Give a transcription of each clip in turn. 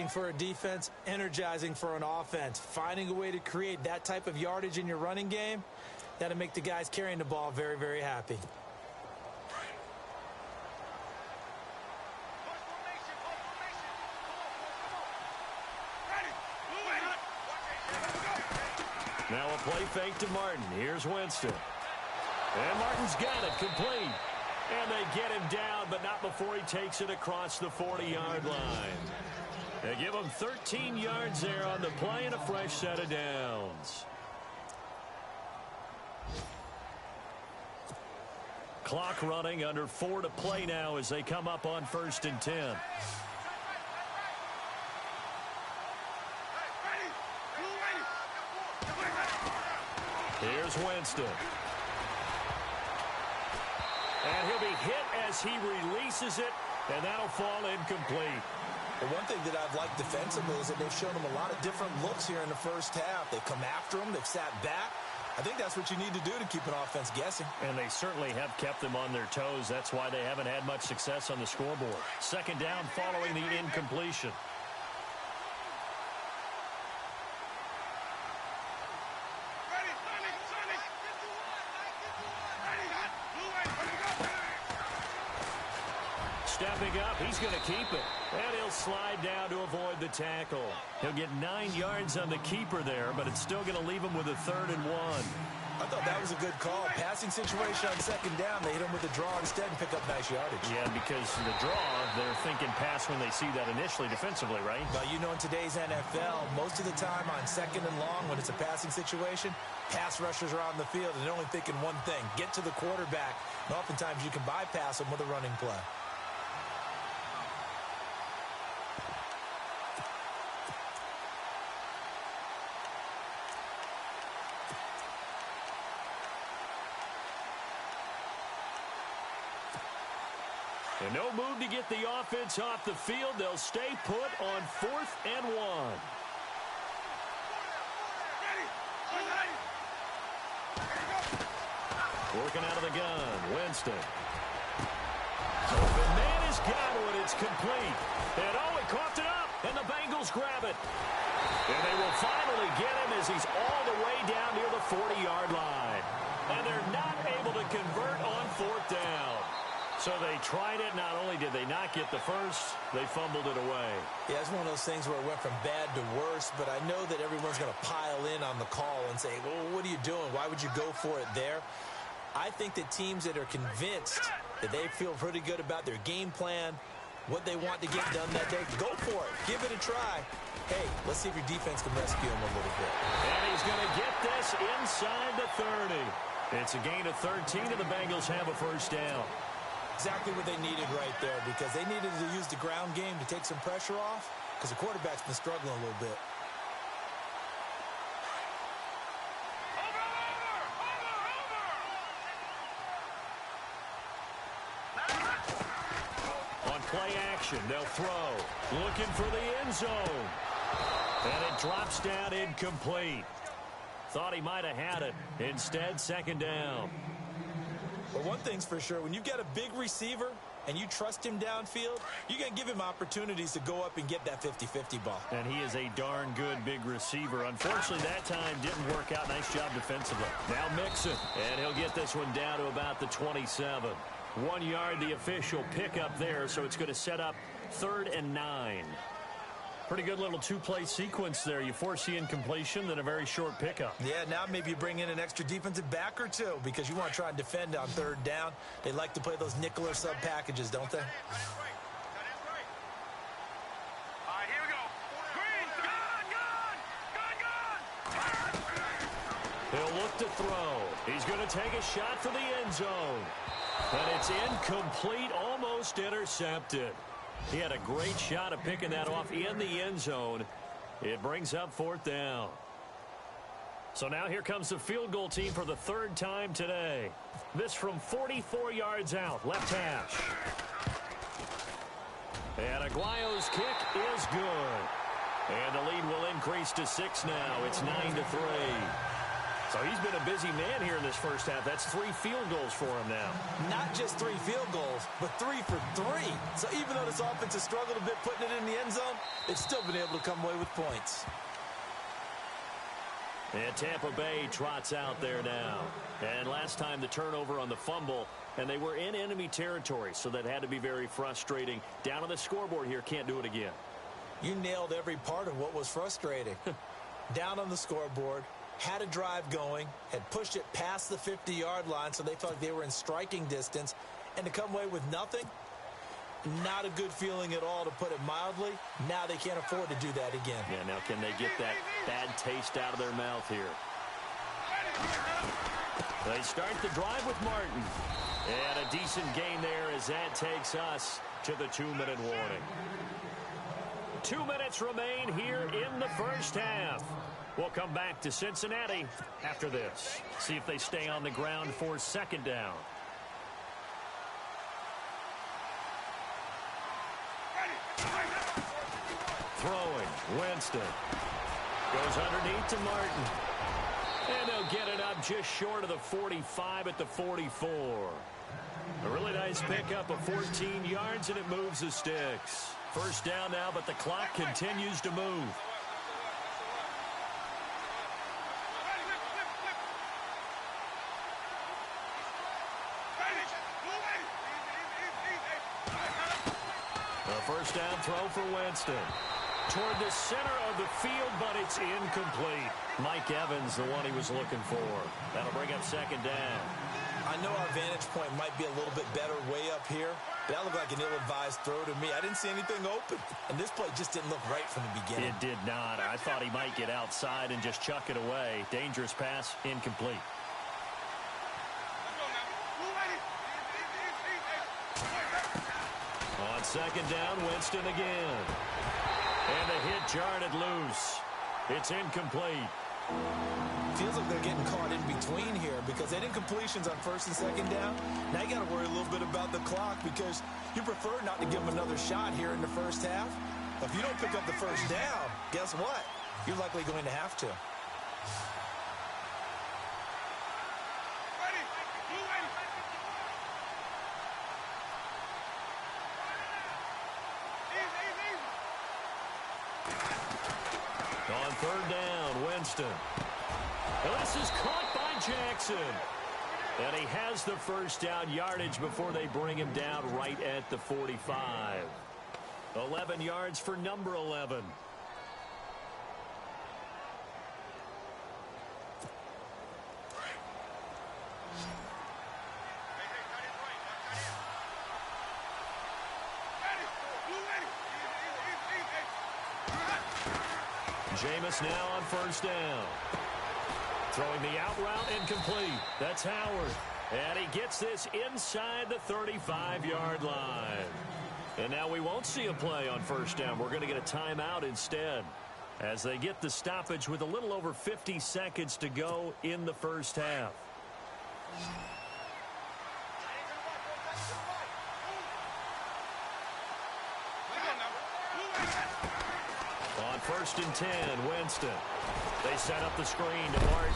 Frustrating for a defense, energizing for an offense. Finding a way to create that type of yardage in your running game, that'll make the guys carrying the ball very, very happy. Now a play fake to Martin. Here's Winston. And Martin's got it, complete. And they get him down, but not before he takes it across the 40-yard line. They give him 13 yards there on the play and a fresh set of downs. Clock running, under 4 to play now as they come up on 1st and 10. Here's Winston. And he'll be hit as he releases it, and that'll fall incomplete. Well, one thing that I've liked defensively is that they've shown him a lot of different looks here in the first half. They've come after him. They've sat back. I think that's what you need to do to keep an offense guessing. And they certainly have kept them on their toes. That's why they haven't had much success on the scoreboard. 2nd down following the incompletion. Stepping up, he's going to keep it. And he'll slide down to avoid the tackle. He'll get 9 yards on the keeper there, but it's still going to leave him with a 3rd and 1. I thought that was a good call. Passing situation on 2nd down. They hit him with the draw instead and pick up nice yardage. Yeah, because the draw, they're thinking pass when they see that initially defensively, right? But you know, in today's NFL, most of the time on 2nd and long, when it's a passing situation, pass rushers are on the field and they're only thinking one thing: get to the quarterback. And oftentimes you can bypass them with a running play. And no move to get the offense off the field. They'll stay put on 4th and 1. Working out of the gun, Winston. Open man has got one. It's complete. And he coughed it up, and the Bengals grab it. And they will finally get him as he's all the way down near the 40-yard line. And they're not able to convert on 4th down. So they tried it. Not only did they not get the first, they fumbled it away. Yeah, it's one of those things where it went from bad to worse, but I know that everyone's going to pile in on the call and say, well, what are you doing? Why would you go for it there? I think that teams that are convinced that they feel pretty good about their game plan, what they want to get done that day, go for it. Give it a try. Hey, let's see if your defense can rescue him a little bit. And he's going to get this inside the 30. It's a gain of 13, and the Bengals have a first down. Exactly what they needed right there, because they needed to use the ground game to take some pressure off, because the quarterback's been struggling a little bit. On play action, they'll throw. Looking for the end zone. And it drops down incomplete. Thought he might have had it. Instead, 2nd down. Well, one thing's for sure, when you've got a big receiver and you trust him downfield, you're going to give him opportunities to go up and get that 50-50 ball. And he is a darn good big receiver. Unfortunately, that time didn't work out. Nice job defensively. Now Mixon, and he'll get this one down to about the 27. 1 yard, the official pickup there, so it's going to set up 3rd and 9. Pretty good little 2-play sequence there. You force the incompletion, then a very short pickup. Yeah, now maybe you bring in an extra defensive back or two because you want to try and defend on 3rd down. They like to play those nickel or sub packages, don't they? He'll look to throw. He's going to take a shot for the end zone. And it's incomplete, almost intercepted. He had a great shot of picking that off in the end zone. It brings up 4th down. So now here comes the field goal team for the 3rd time today. This from 44 yards out, left hash. And Aguayo's kick is good. And the lead will increase to 6 now. It's 9-3. So he's been a busy man here in this first half. That's 3 field goals for him now. Not just 3 field goals, but 3 for 3. So even though this offense has struggled a bit putting it in the end zone, it's still been able to come away with points. And Tampa Bay trots out there now. And last time the turnover on the fumble, and they were in enemy territory, so that had to be very frustrating. Down on the scoreboard here, can't do it again. You nailed every part of what was frustrating. Down on the scoreboard, had a drive going, had pushed it past the 50-yard line, so they felt like they were in striking distance, and to come away with nothing, not a good feeling at all, to put it mildly. Now they can't afford to do that again. Yeah, now can they get that bad taste out of their mouth here? They start the drive with Martin. And a decent gain there as that takes us to the 2-minute warning. 2 minutes remain here in the first half. We'll come back to Cincinnati after this. See if they stay on the ground for second down. Throwing, Winston. Goes underneath to Martin. And they'll get it up just short of the 45 at the 44. A really nice pickup of 14 yards, and it moves the sticks. First down now, but the clock continues to move. A first down throw for Winston. Toward the center of the field, but it's incomplete. Mike Evans, the one he was looking for. That'll bring up second down. I know our vantage point might be a little bit better way up here, but that looked like an ill-advised throw to me. I didn't see anything open, and this play just didn't look right from the beginning. It did not. I thought he might get outside and just chuck it away. Dangerous pass, incomplete. On second down, Winston again. And the hit jarred it loose. It's incomplete. Feels like they're getting caught in between here because they did incompletions on first and second down. Now you got to worry a little bit about the clock because you prefer not to give them another shot here in the first half. If you don't pick up the first down, guess what? You're likely going to have to. On third down, Winston. Well, this is caught by Jackson. And he has the first down yardage before they bring him down right at the 45. 11 yards for number 11. Jameis now on first down. Throwing the out route incomplete. That's Howard. And he gets this inside the 35-yard line. And now we won't see a play on first down. We're going to get a timeout instead as they get the stoppage with a little over 50 seconds to go in the first half. On first and 10, Winston. They set up the screen to Martin.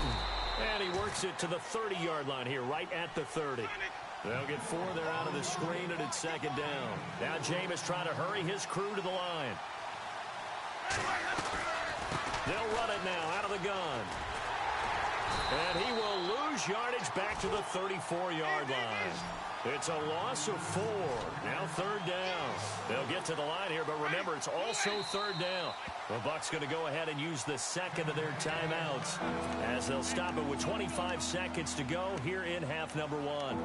And he works it to the 30-yard line here, right at the 30. They'll get 4 there out of the screen, and it's second down. Now Jameis trying to hurry his crew to the line. They'll run it now out of the gun. And he will lose yardage back to the 34-yard line. It's a loss of 4. Now third down. They'll get to the line here, but remember, it's also third down. The Bucs going to go ahead and use the second of their timeouts as they'll stop it with 25 seconds to go here in half number 1.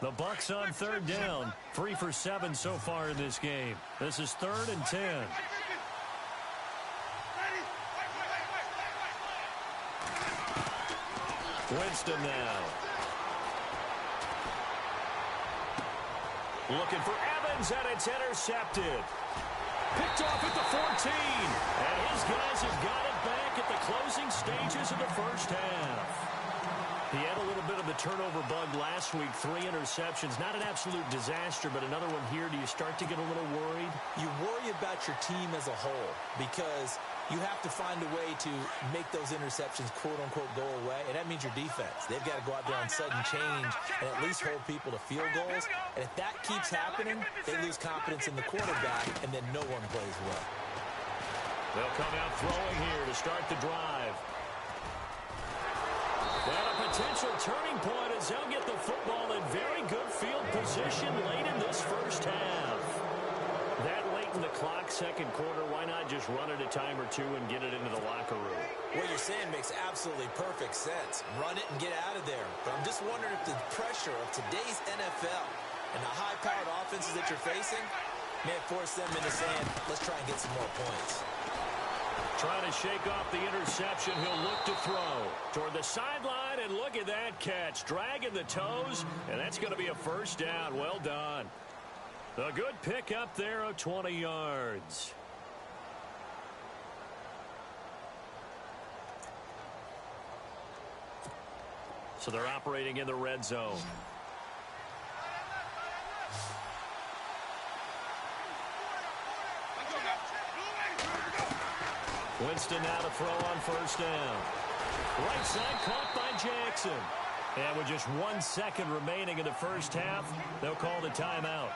The Bucs on third down, 3 for 7 so far in this game. This is 3rd and 10. Winston now. Looking for Evans, and it's intercepted. Picked off at the 14. And his guys have got it back at the closing stages of the first half. He had a little bit of the turnover bug last week, 3 interceptions. Not an absolute disaster, but another one here. Do you start to get a little worried? You worry about your team as a whole because you have to find a way to make those interceptions, quote-unquote, go away, and that means your defense. They've got to go out there on sudden change and at least hold people to field goals. And if that keeps happening, they lose confidence in the quarterback, and then no one plays well. They'll come out throwing here to start the drive. And a potential turning point as they'll get the football in very good field position late in this first half. That late in the clock, second quarter, why not just run it a time or two and get it into the locker room? What you're saying makes absolutely perfect sense. Run it and get out of there. But I'm just wondering if the pressure of today's NFL and the high-powered offenses that you're facing may force them into saying, let's try and get some more points. Trying to shake off the interception. He'll look to throw toward the sideline, and look at that catch. Dragging the toes, and that's going to be a first down. Well done. A good pick up there of 20 yards. So they're operating in the red zone. Winston now to throw on first down. Right side caught by Jackson. And with just 1 second remaining in the first half, they'll call the timeout.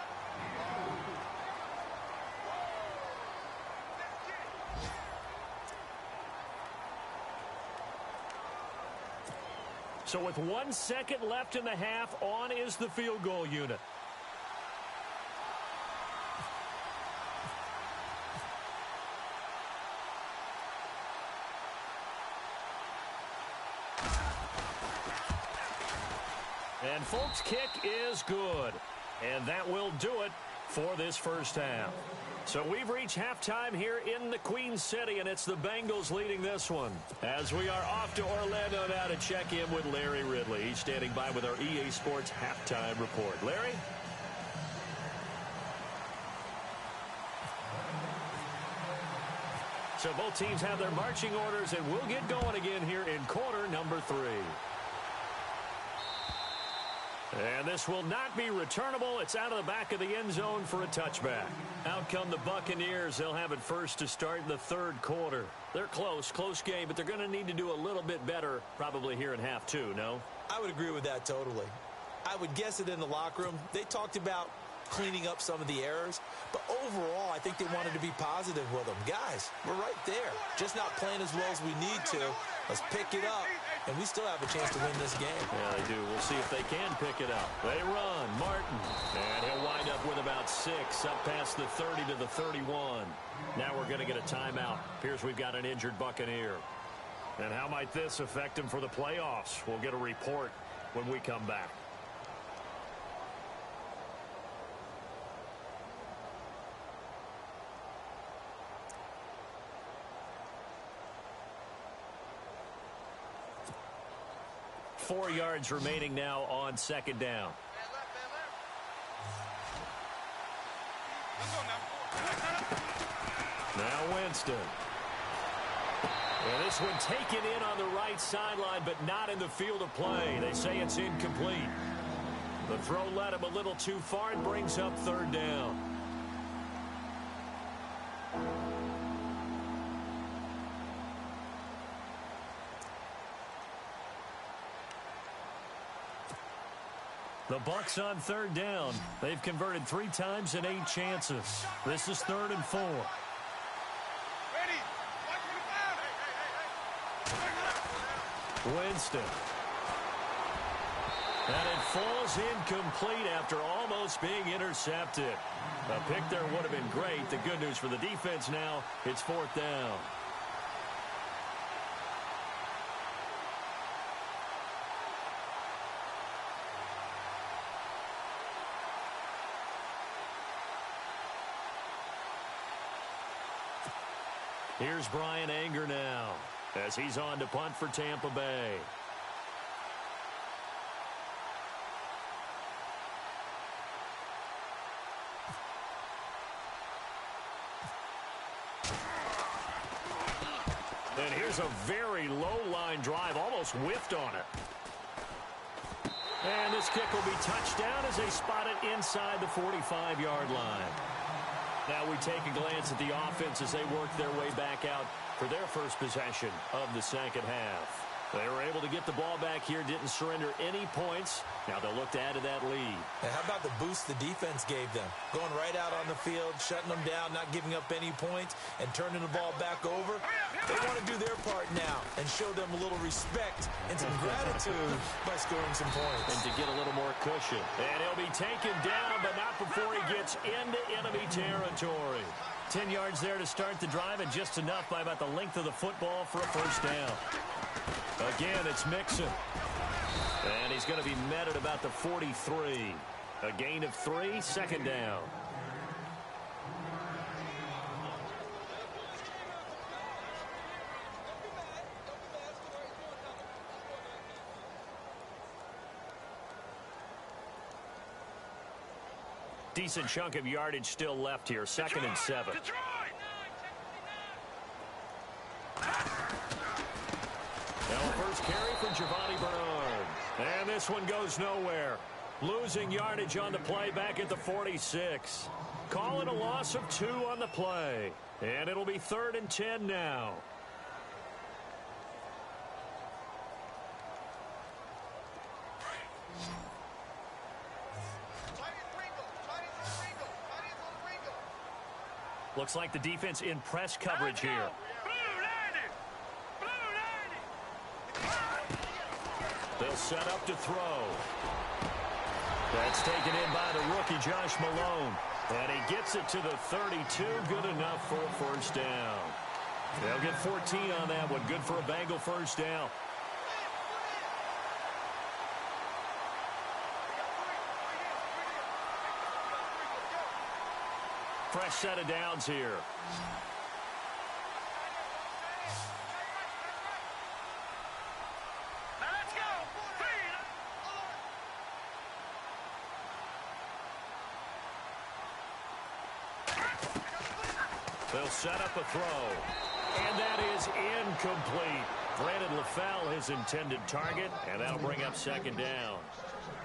So with 1 second left in the half, on is the field goal unit. And folks, kick is good. And that will do it for this first half. So we've reached halftime here in the Queen City, and it's the Bengals leading this one. As we are off to Orlando now to check in with Larry Ridley. He's standing by with our EA Sports halftime report. Larry? So both teams have their marching orders, and we'll get going again here in quarter number 3. And this will not be returnable. It's out of the back of the end zone for a touchback. Out come the Buccaneers. They'll have it first to start in the third quarter. They're close game, but they're going to need to do a little bit better probably here in half 2, no? I would agree with that totally. I would guess it in the locker room. They talked about cleaning up some of the errors, but overall, I think they wanted to be positive with them. Guys, we're right there. Just not playing as well as we need to. Let's pick it up, and we still have a chance to win this game. Yeah, they do. We'll see if they can pick it up. They run. Martin. And he'll wind up with about 6, up past the 30 to the 31. Now we're going to get a timeout. Appears we've got an injured Buccaneer. And how might this affect him for the playoffs? We'll get a report when we come back. Four yards remaining now on second down. Now Winston. And this one taken in on the right sideline, but not in the field of play. They say it's incomplete. The throw led him a little too far and brings up third down. The Bucs on third down. They've converted 3 times in 8 chances. This is 3rd and 4. Winston. And it falls incomplete after almost being intercepted. A pick there would have been great. The good news for the defense now, it's 4th down. Here's Brian Anger now as he's on to punt for Tampa Bay. And here's a very low-line drive, almost whiffed on it. And this kick will be touched down as they spot it inside the 45-yard line. Now we take a glance at the offense as they work their way back out for their first possession of the second half. They were able to get the ball back here, didn't surrender any points. Now they'll look to add to that lead. And how about the boost the defense gave them? Going right out on the field, shutting them down, not giving up any points, and turning the ball back over. They want to do their part now and show them a little respect and some gratitude by scoring some points. And to get a little more cushion. And he'll be taken down, but not before he gets into enemy territory. 10 yards there to start the drive, and just enough by about the length of the football for a first down. Again, it's Mixon. And he's going to be met at about the 43. A gain of 3, second down. Decent chunk of yardage still left here. Second and 7. Now first carry from Giovanni Bernard. And this one goes nowhere. Losing yardage on the play back at the 46. Call it a loss of 2 on the play. And it'll be 3rd and 10 now. Looks like the defense in press coverage here. They'll set up to throw. That's taken in by the rookie, Josh Malone. And he gets it to the 32. Good enough for a first down. They'll get 14 on that one. Good for a Bengal first down. Fresh set of downs here. They'll set up a throw. And that is incomplete. Brandon LaFell, his intended target, and that'll bring up second down.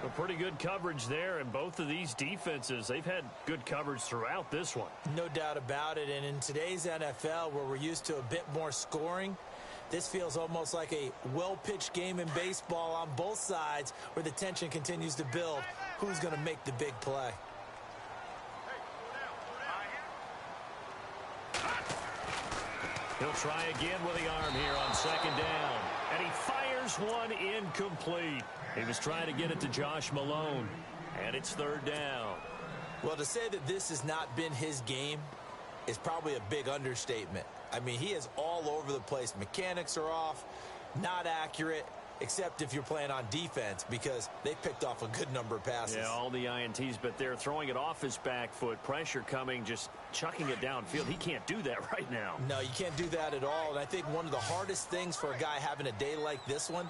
A pretty good coverage there, and both of these defenses, they've had good coverage throughout this one. No doubt about it, and in today's NFL, where we're used to a bit more scoring, this feels almost like a well-pitched game in baseball on both sides where the tension continues to build. Who's going to make the big play? He'll try again with the arm here on second down. And he fires one incomplete. He was trying to get it to Josh Malone. And it's third down. Well, to say that this has not been his game is probably a big understatement. I mean, he is all over the place. Mechanics are off, not accurate, except if you're playing on defense, because they picked off a good number of passes. Yeah, all the INTs, but they're throwing it off his back foot. Pressure coming, just chucking it downfield. He can't do that right now. No, you can't do that at all. And I think one of the hardest things for a guy having a day like this one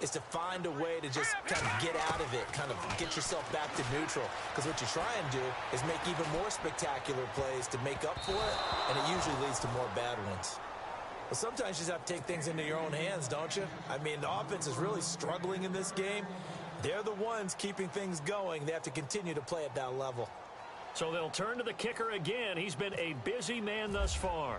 is to find a way to just kind of get out of it, kind of get yourself back to neutral. Because what you try and do is make even more spectacular plays to make up for it, and it usually leads to more bad ones. Well, sometimes you just have to take things into your own hands, don't you? I mean, the offense is really struggling in this game. They're the ones keeping things going. They have to continue to play at that level. So they'll turn to the kicker again. He's been a busy man thus far.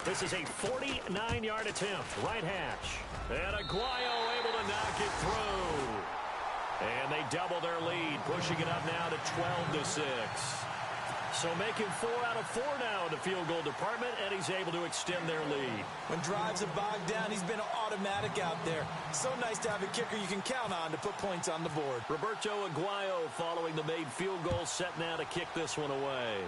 This is a 49-yard attempt, right hash. And Aguayo able to knock it through. And they double their lead, pushing it up now to 12-6. So making 4 out of 4 now in the field goal department, and he's able to extend their lead. When drives have bogged down, he's been automatic out there. So nice to have a kicker you can count on to put points on the board. Roberto Aguayo following the made field goal, set now to kick this one away.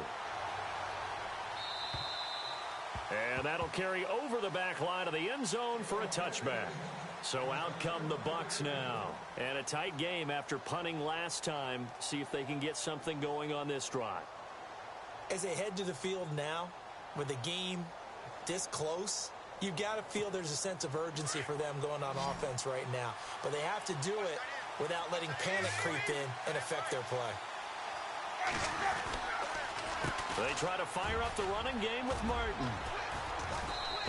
And that'll carry over the back line of the end zone for a touchback. So out come the Bucs now. And a tight game after punting last time. See if they can get something going on this drive. As they head to the field now, with the game this close, you've got to feel there's a sense of urgency for them going on offense right now. But they have to do it without letting panic creep in and affect their play. They try to fire up the running game with Martin.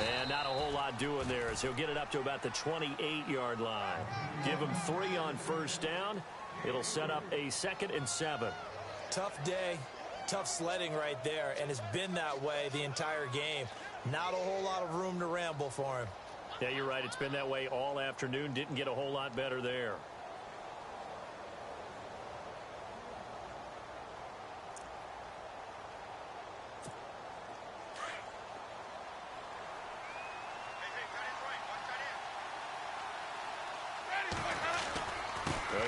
And not a whole lot doing there as he'll get it up to about the 28-yard line. Give him 3 on first down. It'll set up a 2nd and 7. Tough day, tough sledding right there, and it's been that way the entire game. Not a whole lot of room to ramble for him. Yeah, you're right. It's been that way all afternoon. Didn't get a whole lot better there.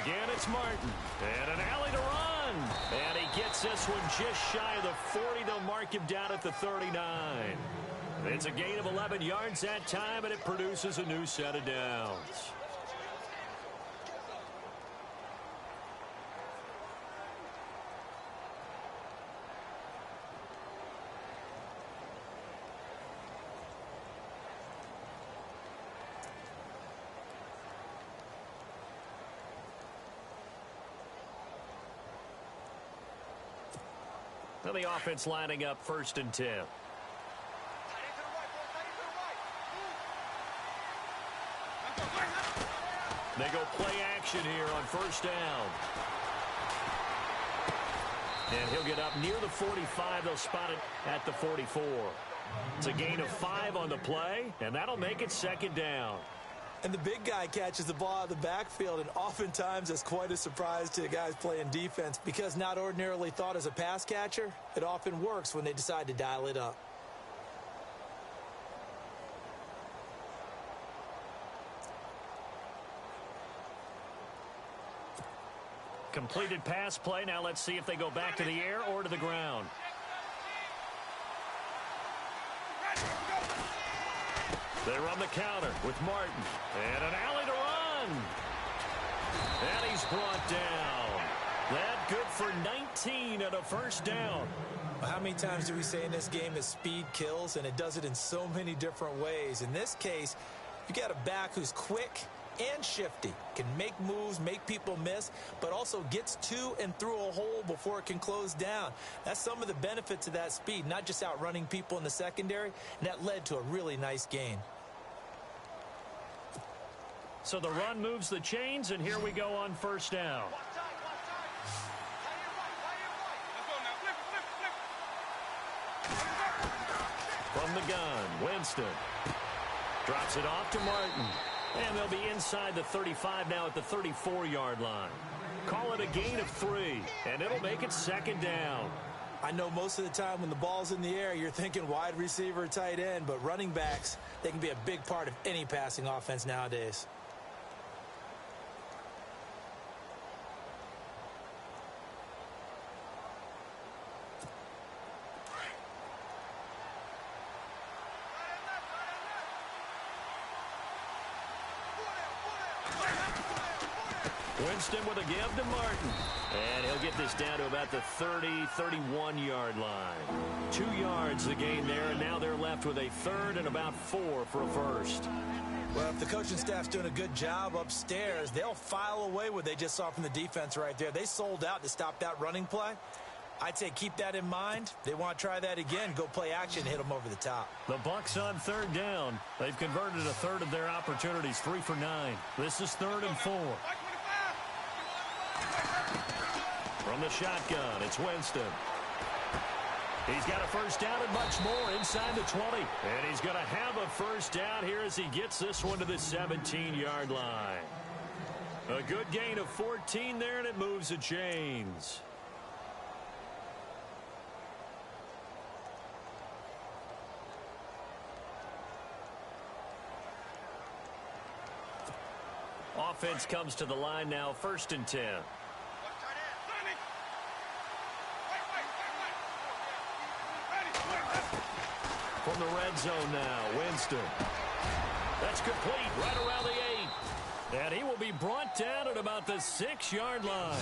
Again, it's Martin. And an alley to run. And he gets this one just shy of the 40. They'll mark him down at the 39. It's a gain of 11 yards that time, and it produces a new set of downs. Now the offense lining up 1st and 10. They go play action here on 1st down. And he'll get up near the 45. They'll spot it at the 44. It's a gain of 5 on the play, and that'll make it 2nd down. And the big guy catches the ball out of the backfield, and oftentimes that's quite a surprise to the guys playing defense because not ordinarily thought as a pass catcher, it often works when they decide to dial it up. Completed pass play. Now let's see if they go back to the air or to the ground. They run the counter with Martin. And an alley to run. And he's brought down. That good for 19 and a 1st down. Well, how many times do we say in this game that speed kills, and it does it in so many different ways. In this case, you got a back who's quick and shifty, can make moves, make people miss, but also gets to and through a hole before it can close down. That's some of the benefits of that speed, not just outrunning people in the secondary, and that led to a really nice gain. So the run moves the chains, and here we go on 1st down. From the gun, Winston drops it off to Martin. And they'll be inside the 35 now at the 34-yard line. Call it a gain of 3, and it'll make it 2nd down. I know most of the time when the ball's in the air, you're thinking wide receiver, tight end, but running backs, they can be a big part of any passing offense nowadays. Winston with a give to Martin. And he'll get this down to about the 30, 31-yard line. 2 yards the gain there, and now they're left with a 3rd and about 4 for a 1st. Well, if the coaching staff's doing a good job upstairs, they'll file away what they just saw from the defense right there. They sold out to stop that running play. I'd say keep that in mind. They want to try that again, go play action, hit them over the top. The Bucs on 3rd down. They've converted a 1/3 of their opportunities, 3 for 9. This is 3rd and 4. From the shotgun, it's Winston. He's got a 1st down and much more inside the 20. And he's going to have a 1st down here as he gets this one to the 17-yard line. A good gain of 14 there, and it moves the chains. Offense comes to the line now, 1st and 10. From the red zone now, Winston. That's complete right around the 8. And he will be brought down at about the 6-yard line.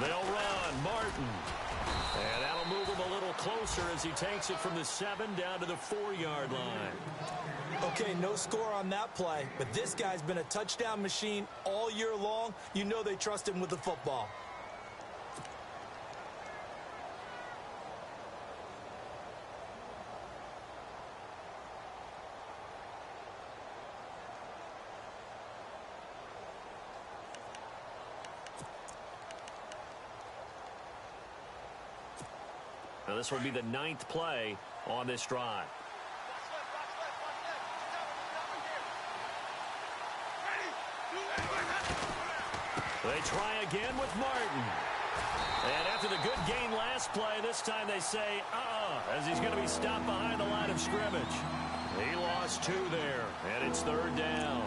They'll run. Martin. And that'll move him a little closer as he takes it from the 7 down to the 4-yard line. Okay, no score on that play, but this guy's been a touchdown machine all year long. You know they trust him with the football. Now this will be the 9th play on this drive. They try again with Martin. And after the good gain last play, this time they say, as he's going to be stopped behind the line of scrimmage. He lost 2 there, and it's 3rd down.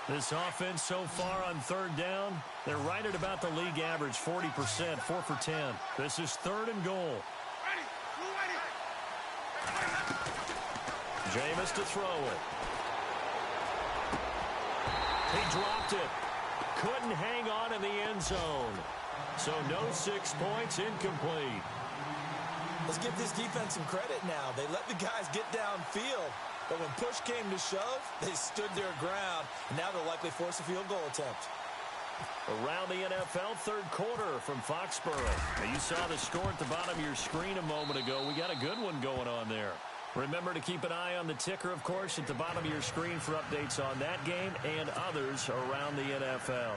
This offense so far on 3rd down, they're right at about the league average, 40%, 4 for 10. This is 3rd and goal. Jameis to throw it. He dropped it. Couldn't hang on in the end zone. So no 6 points, incomplete. Let's give this defense some credit now. They let the guys get downfield. But when push came to shove, they stood their ground. And now they'll likely force a field goal attempt. Around the NFL, 3rd quarter from Foxborough. Now you saw the score at the bottom of your screen a moment ago. We got a good one going on there. Remember to keep an eye on the ticker, of course, at the bottom of your screen for updates on that game and others around the NFL.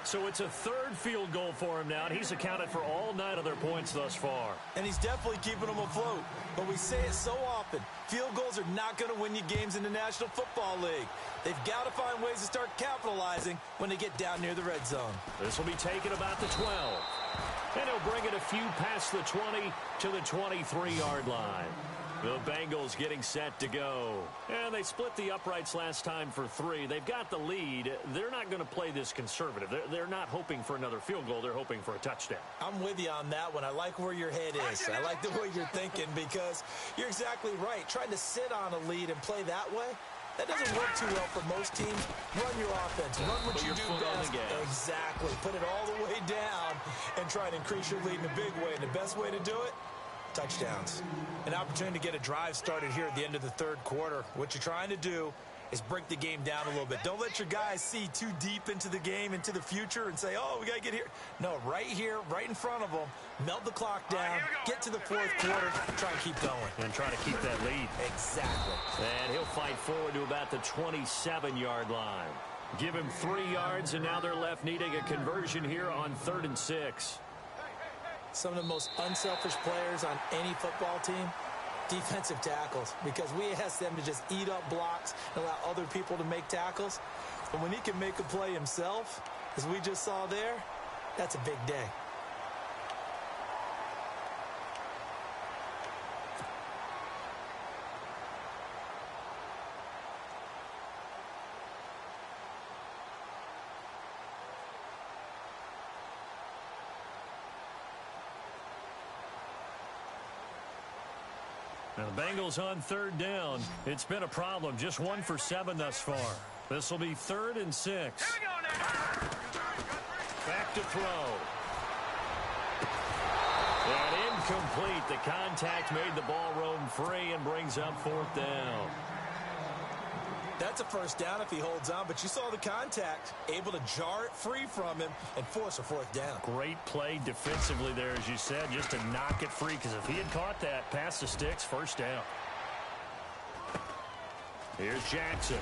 So it's a 3rd field goal for him now, and he's accounted for all 9 of their points thus far. And he's definitely keeping them afloat. But we say it so often, field goals are not going to win you games in the National Football League. They've got to find ways to start capitalizing when they get down near the red zone. This will be taken about the 12. And he'll bring it a few past the 20 to the 23-yard line. The Bengals getting set to go. And they split the uprights last time for 3. They've got the lead. They're not going to play this conservative. They're not hoping for another field goal. They're hoping for a touchdown. I'm with you on that one. I like where your head is. I like the way you're thinking because you're exactly right. Trying to sit on a lead and play that way, that doesn't work too well for most teams. Run your offense. Run what you do best. Exactly. Put it all the way down and try and increase your lead in a big way. And the best way to do it, touchdowns. An opportunity to get a drive started here at the end of the 3rd quarter. What you're trying to do is break the game down a little bit. Don't let your guys see too deep into the game, into the future, and say, oh, we got to get here. No, right here, right in front of them, melt the clock down, get to the 4th quarter, try and keep going. And try to keep that lead. Exactly. And he'll fight forward to about the 27-yard line. Give him 3 yards, and now they're left needing a conversion here on 3rd and 6. Some of the most unselfish players on any football team, defensive tackles, because we ask them to just eat up blocks and allow other people to make tackles. But when he can make a play himself, as we just saw there, that's a big day. Now the Bengals on 3rd down. It's been a problem. Just 1 for 7 thus far. This will be 3rd and 6. Back to throw. And incomplete. The contact made the ball roam free and brings up 4th down. That's a first down if he holds on, but you saw the contact, able to jar it free from him and force a 4th down. Great play defensively there, as you said, just to knock it free, because if he had caught that, past the sticks, 1st down. Here's Jackson.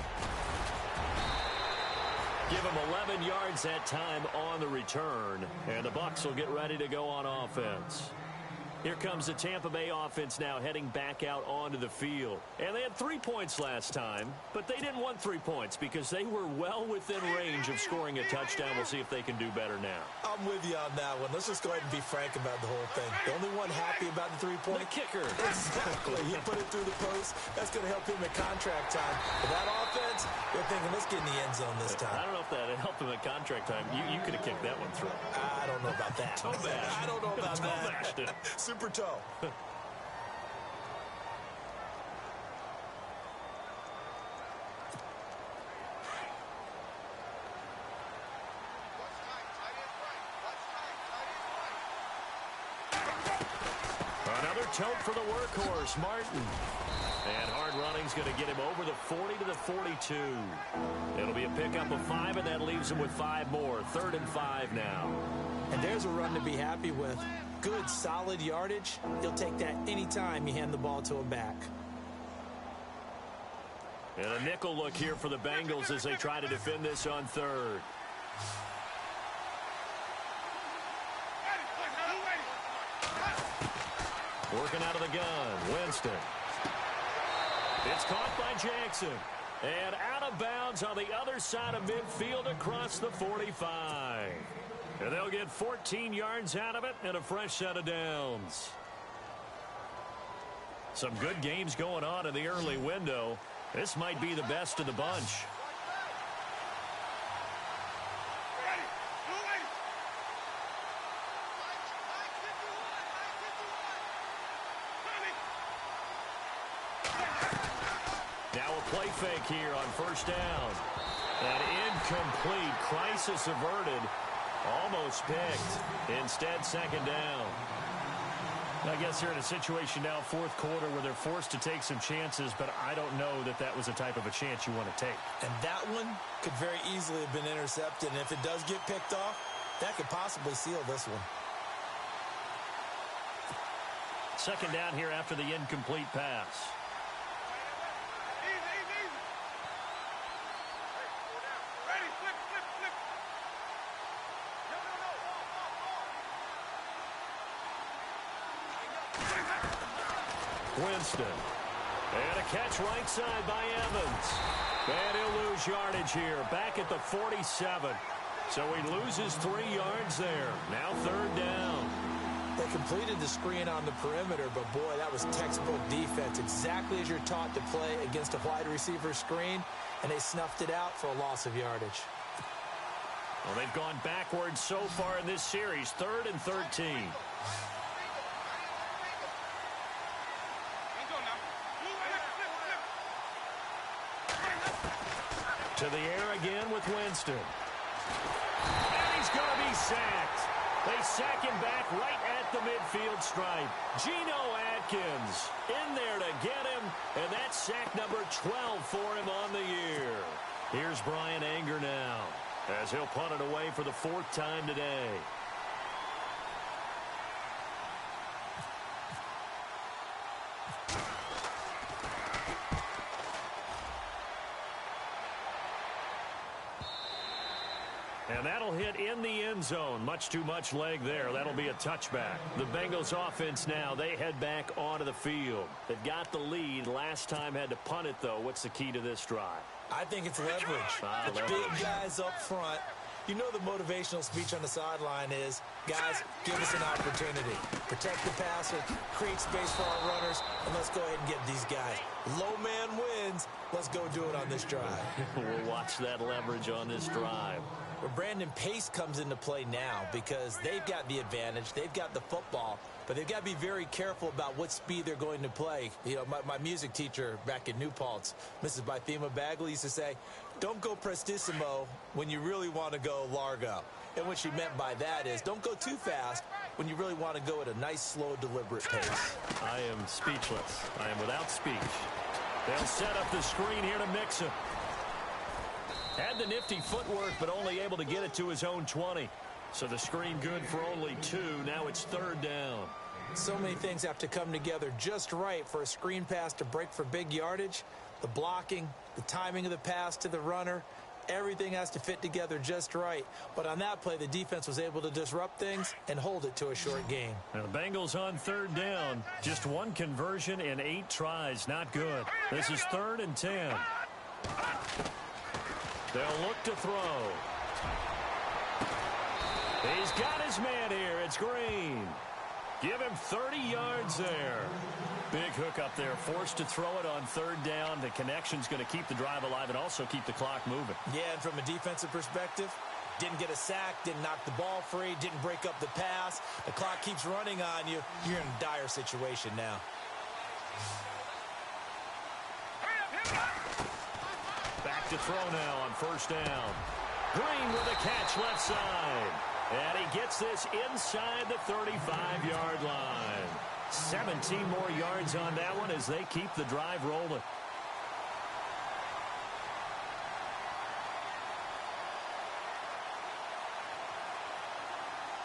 Give him 11 yards that time on the return, and the Bucs will get ready to go on offense. Here comes the Tampa Bay offense now heading back out onto the field. And they had 3 points last time, but they didn't want 3 points because they were well within range of scoring a touchdown. We'll see if they can do better now. I'm with you on that one. Let's just go ahead and be frank about the whole thing. The only one happy about the 3-point? The kicker. Exactly. He put it through the post. That's going to help him at contract time. But that offense, They're thinking, let's get in the end zone this time. I don't know if that helped him at contract time. You could have kicked that one through. I don't know about that. Toe bash. I don't know about Toe bashed that. it. Super toe. Another tote for the workhorse, Martin. And hard running's going to get him over the 40 to the 42. It'll be a pickup of 5, and that leaves him with 5 more. 3rd and 5 now. And there's a run to be happy with. Good, solid yardage. He'll take that anytime you hand the ball to him back. And a nickel look here for the Bengals as they try to defend this on 3rd. Working out of the gun, Winston. It's caught by Jackson. And out of bounds on the other side of midfield across the 45. And they'll get 14 yards out of it and a fresh set of downs. Some good games going on in the early window. This might be the best of the bunch. Play fake here on 1st down. An incomplete, crisis averted, almost picked. Instead, 2nd down. I guess they're in a situation now, 4th quarter, where they're forced to take some chances, but I don't know that that was the type of a chance you want to take. And that one could very easily have been intercepted, and if it does get picked off, that could possibly seal this one. 2nd down here after the incomplete pass. Winston. And a catch right side by Evans. And he'll lose yardage here. Back at the 47. So he loses 3 yards there. Now 3rd down. They completed the screen on the perimeter, but boy, that was textbook defense. Exactly as you're taught to play against a wide receiver screen, and they snuffed it out for a loss of yardage. Well, they've gone backwards so far in this series. 3rd and 13. To the air again with Winston. And he's going to be sacked. They sack him back right at the midfield stripe. Geno Atkins in there to get him, and that's sack number 12 for him on the year. Here's Brian Anger now as he'll punt it away for the 4th time today. And that'll hit in the end zone. Much too much leg there. That'll be a touchback. The Bengals offense now, they head back onto the field. They've got the lead. Last time had to punt it, though. What's the key to this drive? I think it's leverage. It's big guys up front. You know the motivational speech on the sideline is, guys, give us an opportunity. Protect the passer, create space for our runners, and let's go ahead and get these guys. Low man wins. Let's go do it on this drive. We'll watch that leverage on this drive. Where Brandon Pace comes into play now because they've got the advantage. They've got the football, but they've got to be very careful about what speed they're going to play. You know, my music teacher back in New Paltz, Mrs. Bythema Bagley, used to say, don't go prestissimo when you really want to go largo. And what she meant by that is don't go too fast when you really want to go at a nice, slow, deliberate pace. I am speechless. I am without speech. They'll set up the screen here to Mixon. Had the nifty footwork, but only able to get it to his own 20. So the screen good for only 2. Now it's 3rd down. So many things have to come together just right for a screen pass to break for big yardage. The blocking, the timing of the pass to the runner, everything has to fit together just right. But on that play, the defense was able to disrupt things and hold it to a short game. Now the Bengals on 3rd down. Just 1 conversion in 8 tries. Not good. This is 3rd and 10. They'll look to throw. He's got his man here. It's Green. Give him 30 yards there. Big hook up there, forced to throw it on third down. The connection's going to keep the drive alive and also keep the clock moving. Yeah, and from a defensive perspective, didn't get a sack, didn't knock the ball free, didn't break up the pass. The clock keeps running on you. You're in a dire situation now. Back to throw now on first down. Green with a catch left side. And he gets this inside the 35-yard line. 17 more yards on that one as they keep the drive rolling.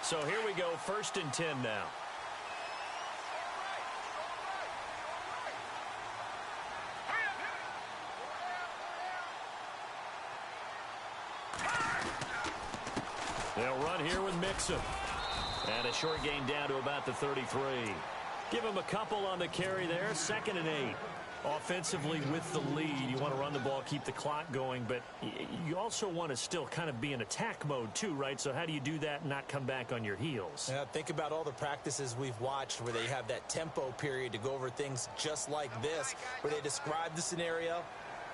So here we go, 1st and 10 now. They'll run here with Mixon. And a short gain down to about the 33. Give him a couple on the carry there. 2nd and 8. Offensively with the lead, you want to run the ball, keep the clock going, but you also want to still kind of be in attack mode too, right? So how do you do that and not come back on your heels? Yeah, think about all the practices we've watched where they have that tempo period to go over things just like this, where they describe the scenario,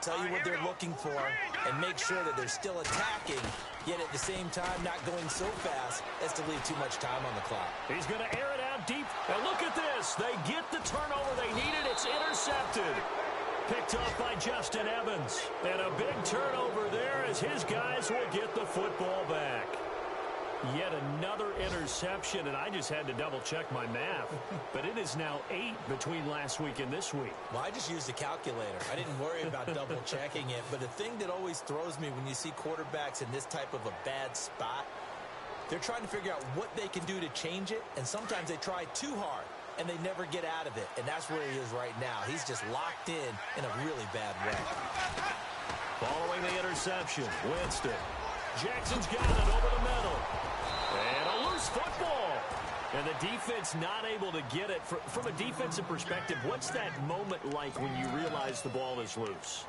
tell you what they're looking for, and make sure that they're still attacking, yet at the same time not going so fast as to leave too much time on the clock. He's going to air it out deep. And look at this. They get the turnover they needed. It's intercepted. Picked off by Justin Evans. And a big turnover there as his guys will get the football back. Yet another interception, and I just had to double-check my math. But it is now 8 between last week and this week. Well, I just used a calculator. I didn't worry about double-checking it. But the thing that always throws me when you see quarterbacks in this type of a bad spot, they're trying to figure out what they can do to change it, and sometimes they try too hard, and they never get out of it. And that's where he is right now. He's just locked in a really bad way. Following the interception, Winston. Jackson's got it over the middle. And a loose football. And the defense not able to get it. From a defensive perspective, what's that moment like when you realize the ball is loose?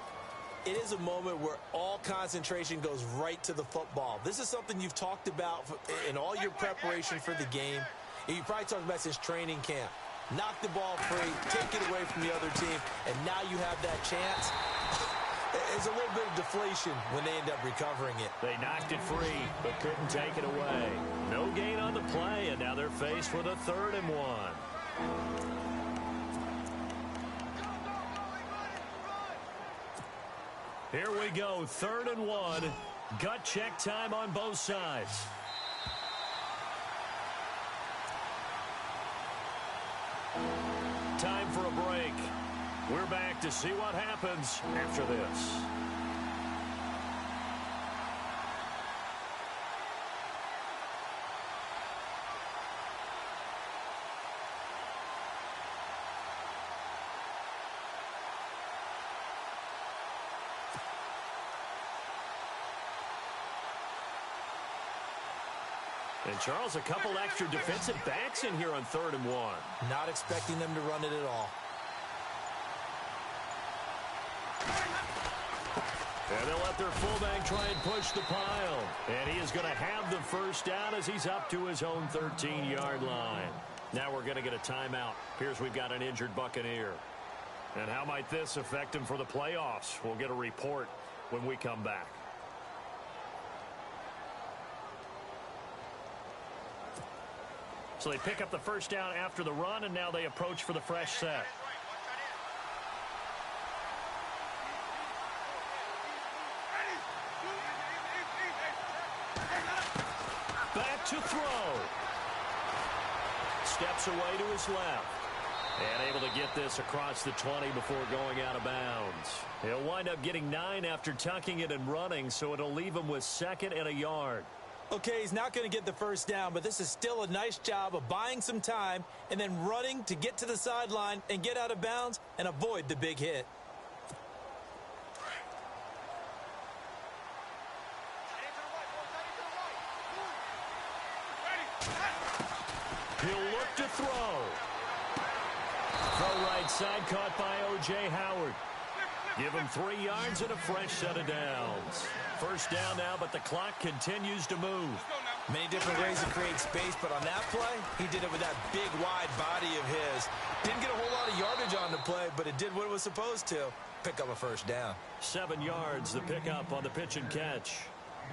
It is a moment where all concentration goes right to the football. This is something you've talked about in all your preparation for the game. You probably talked about since training camp. Knock the ball free, take it away from the other team, and now you have that chance. There's a little bit of deflation when they end up recovering it. They knocked it free, but couldn't take it away. No gain on the play, and now they're faced with a 3rd and 1. Here we go, 3rd and 1. Gut check time on both sides. Time for a break. We're back to see what happens after this. And, Charles, a couple extra defensive backs in here on 3rd and 1. Not expecting them to run it at all. And they'll let their fullback try and push the pile. And he is going to have the first down as he's up to his own 13-yard line. Now we're going to get a timeout. Appears we've got an injured Buccaneer. And how might this affect him for the playoffs? We'll get a report when we come back. So they pick up the first down after the run, and now they approach for the fresh set. Back to throw. Steps away to his left. And able to get this across the 20 before going out of bounds. He'll wind up getting 9 after tucking it and running, so it'll leave him with 2nd and a yard. Okay, he's not going to get the first down, but this is still a nice job of buying some time and then running to get to the sideline and get out of bounds and avoid the big hit. He'll look to throw. Throw right side, caught by O.J. Howard. Give him 3 yards and a fresh set of downs. First down now, but the clock continues to move. Many different ways to create space, but on that play, he did it with that big, wide body of his. Didn't get a whole lot of yardage on the play, but it did what it was supposed to. Pick up a first down. 7 yards, the pickup on the pitch and catch.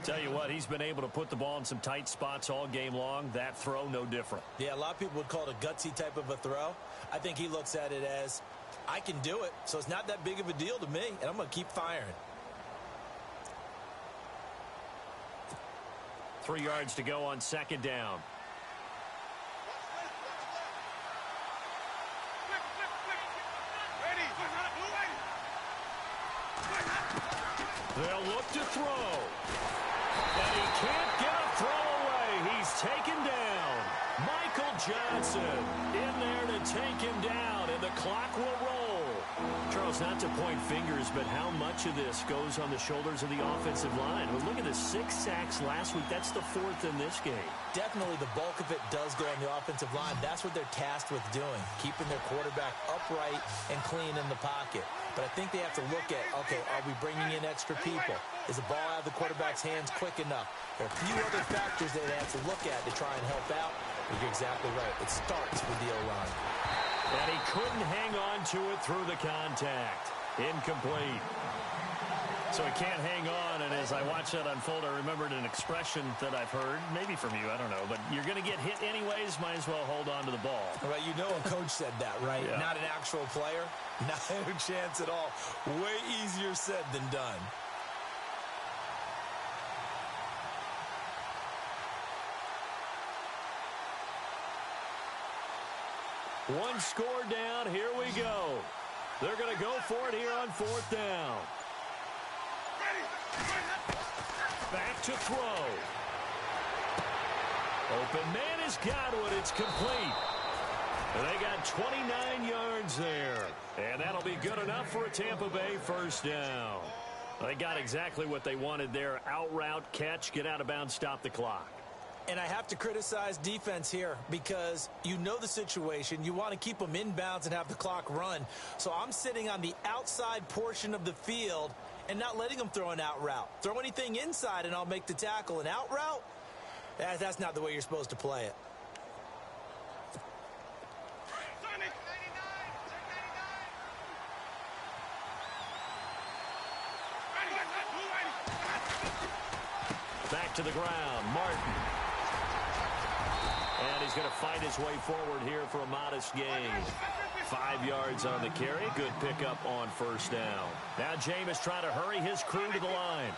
Tell you what, he's been able to put the ball in some tight spots all game long. That throw, no different. Yeah, a lot of people would call it a gutsy type of a throw. I think he looks at it as, I can do it, so it's not that big of a deal to me, and I'm going to keep firing. 3 yards to go on second down. They'll look to throw. And he can't get a throw away. He's taken down. Michael Johnson in there to take him down, and the clock will roll. Charles, not to point fingers, but how much of this goes on the shoulders of the offensive line? Well, look at the 6 sacks last week. That's the 4th in this game. Definitely the bulk of it does go on the offensive line. That's what they're tasked with doing, keeping their quarterback upright and clean in the pocket. But I think they have to look at, okay, are we bringing in extra people? Is the ball out of the quarterback's hands quick enough? There are a few other factors they have to look at to try and help out. But you're exactly right. It starts with the O-line. And he couldn't hang on to it through the contact. Incomplete. So he can't hang on, and as I watch that unfold, I remembered an expression that I've heard, maybe from you, I don't know, but you're going to get hit anyways, might as well hold on to the ball. Right, you know a coach said that, right? Yeah. Not an actual player. Not a chance at all. Way easier said than done. One score down. Here we go. They're going to go for it here on 4th down. Back to throw. Open man has got it. It's complete. And they got 29 yards there. And that'll be good enough for a Tampa Bay first down. They got exactly what they wanted there. Out route, catch, get out of bounds, stop the clock. And I have to criticize defense here because you know the situation. You want to keep them in bounds and have the clock run. So I'm sitting on the outside portion of the field and not letting them throw an out route. Throw anything inside and I'll make the tackle. An out route? That's not the way you're supposed to play it. Back to the ground, Martin. And he's going to fight his way forward here for a modest gain. 5 yards on the carry. Good pickup on first down. Now Jameis trying to hurry his crew to the line.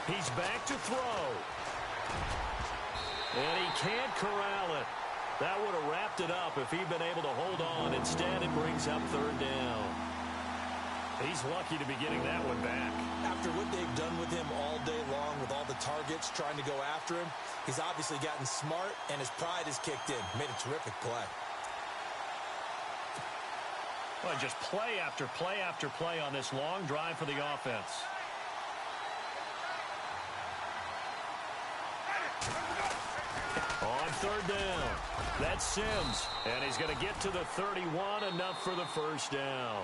He's back to throw. And he can't corral it. That would have wrapped it up if he'd been able to hold on. Instead, it brings up 3rd down. He's lucky to be getting that one back. After what they've done with him all day long with all the targets trying to go after him, he's obviously gotten smart and his pride has kicked in. Made a terrific play. Well, just play after play after play on this long drive for the offense. On 3rd down, that's Sims. And he's going to get to the 31, enough for the first down.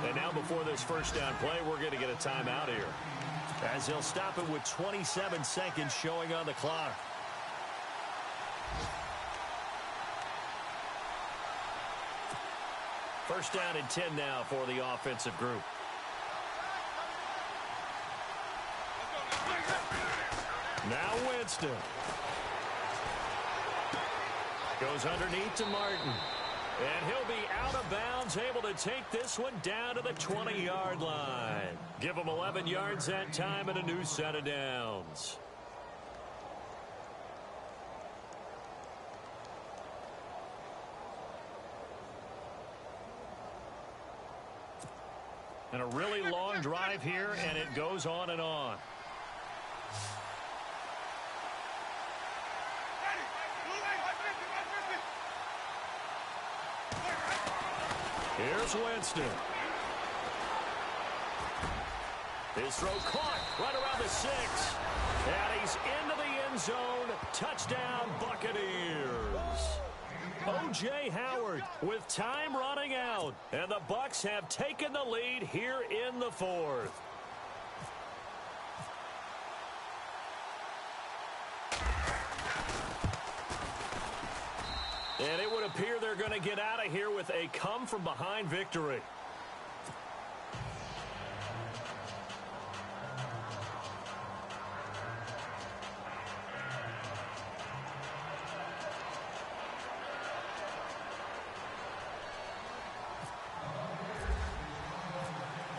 And now before this first down play, we're going to get a timeout here, as they'll stop it with 27 seconds showing on the clock. First down and 10 now for the offensive group. Now Winston. Goes underneath to Martin. And he'll be out of bounds, able to take this one down to the 20-yard line. Give him 11 yards that time and a new set of downs. And a really long drive here, and it goes on and on. Here's Winston. His throw caught right around the 6. And he's into the end zone. Touchdown, Buccaneers. O.J. Howard with time running out. And the Bucs have taken the lead here in the fourth. And it would appear they're going to get out of here with a come-from-behind victory.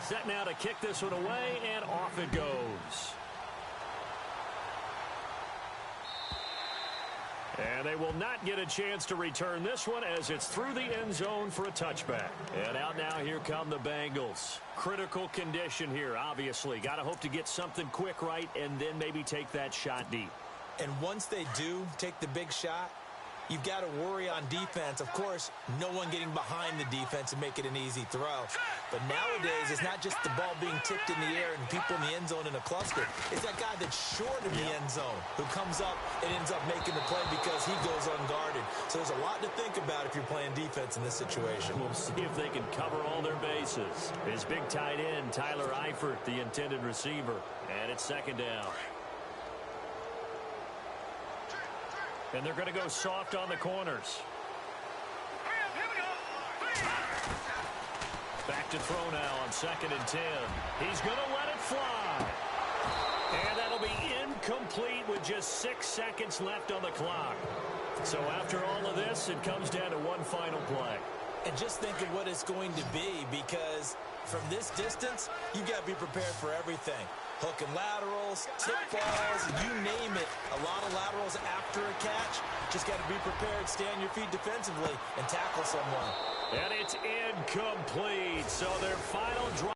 Set now to kick this one away, and off it goes. And they will not get a chance to return this one as it's through the end zone for a touchback. And out now, here come the Bengals. Critical condition here, obviously. Got to hope to get something quick right and then maybe take that shot deep. And once they do take the big shot, you've got to worry on defense. Of course, no one getting behind the defense and make it an easy throw. But nowadays, it's not just the ball being tipped in the air and people in the end zone in a cluster. It's that guy that's short in the end zone who comes up and ends up making the play because he goes unguarded. So there's a lot to think about if you're playing defense in this situation. We'll see if they can cover all their bases. His big tight end, Tyler Eifert, the intended receiver. And it's second down. And they're going to go soft on the corners. Back to throw now on 2nd and 10. He's going to let it fly. And that'll be incomplete with just 6 seconds left on the clock. So after all of this, it comes down to one final play. And just think of what it's going to be, because from this distance, you've got to be prepared for everything. Hook and laterals, tip balls, you name it. A lot of laterals after a catch. Just got to be prepared, stay on your feet defensively, and tackle someone. And it's incomplete. So their final drive